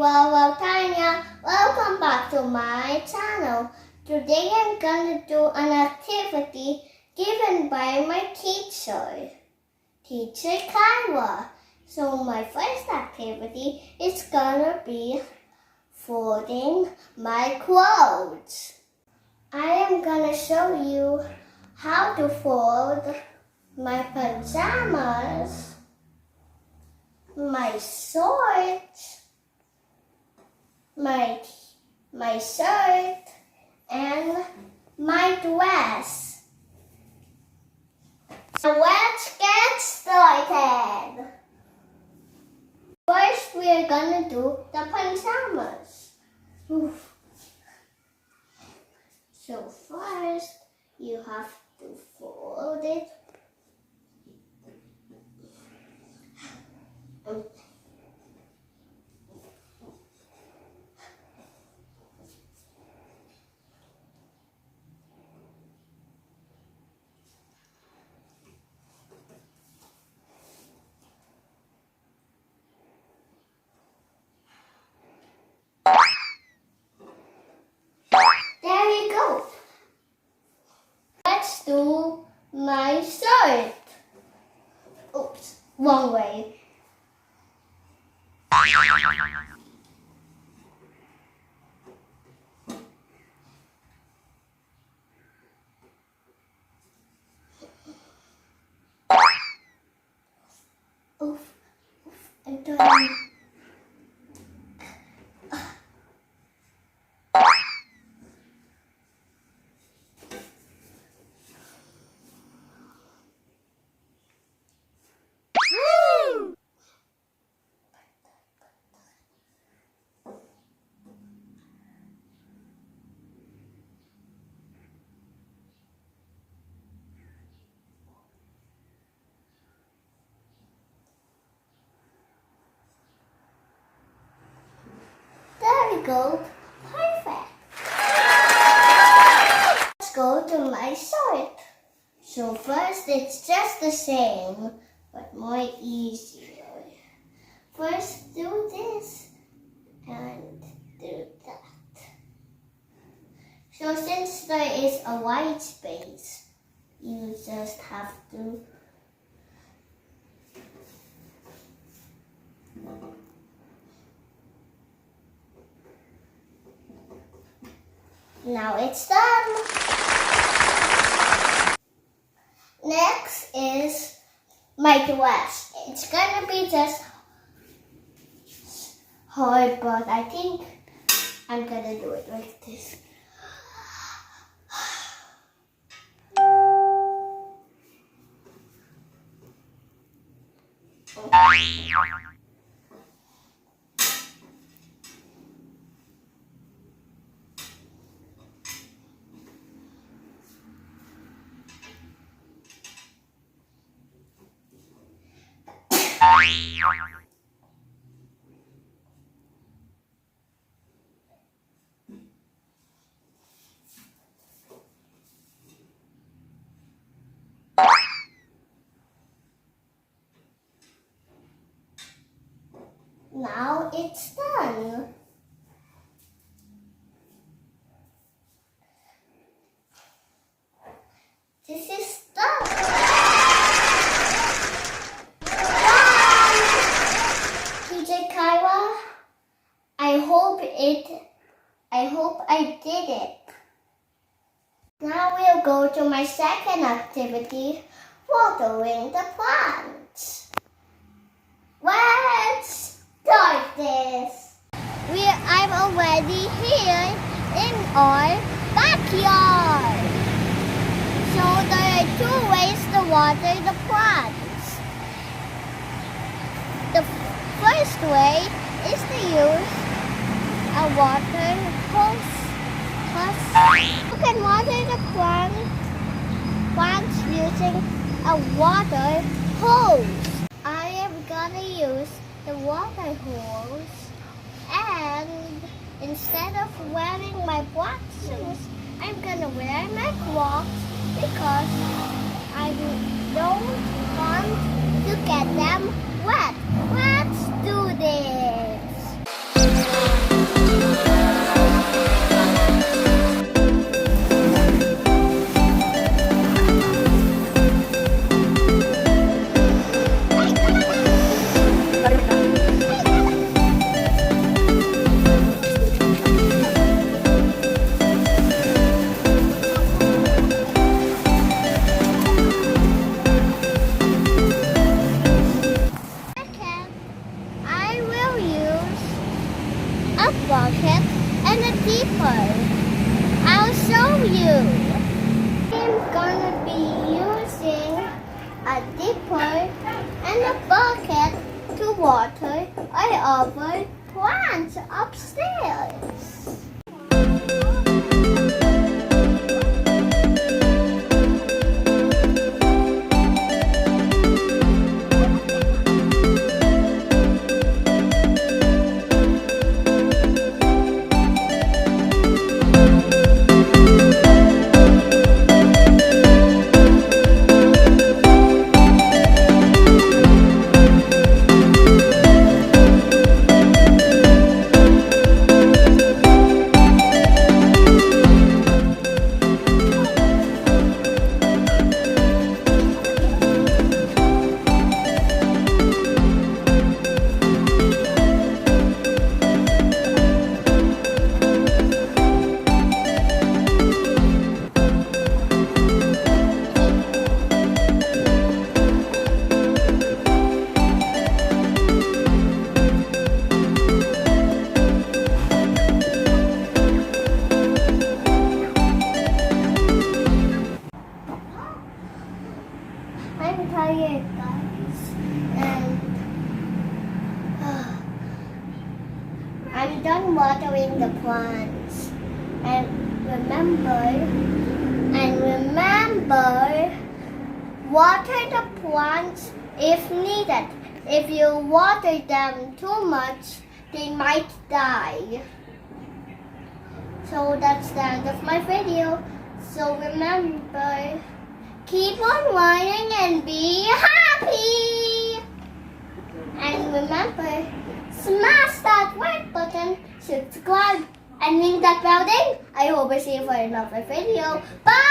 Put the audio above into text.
Thanya. Welcome back to my channel. Today I'm gonna do an activity given by my teacher, Teacher Kaiwa. So my first activity is gonna be folding my clothes. I am gonna show you how to fold my pajamas, my shorts, my shirt, and my dress. So let's get started. First, we are gonna do the pajamas. Oof. So first, you have to fold it. There you go. Let's do my shirt. Oops, wrong way. Oof, I'm doing. There we go. Perfect. Let's go to my shirt. So first it's just the same, but more easier. First do this and do that. So since there is a white space, you just have to now it's done. Next is my dress. It's gonna be just hard, but I think I'm gonna do it like this. Now it's done. This is done. TJ Kaiwa, I hope I did it. Now we'll go to my second activity, watering the plants. Let's start this. I'm already here in our backyard. So there are two ways to water the plants. The first way is to use a water hose. You can water the plants using a water hose. I am gonna use the water hose, and instead of wearing my black shoes, I'm gonna wear my Crocs because I don't want to get them wet. Let's do this. bucket to water our plants upstairs. I'm tired, guys, and I'm done watering the plants. And remember, water the plants if needed. If you water them too much, they might die. So that's the end of my video. So remember, keep on learning and be happy. And remember, smash that like button, subscribe, and ring that bell ding. I hope I see you for another video. Bye!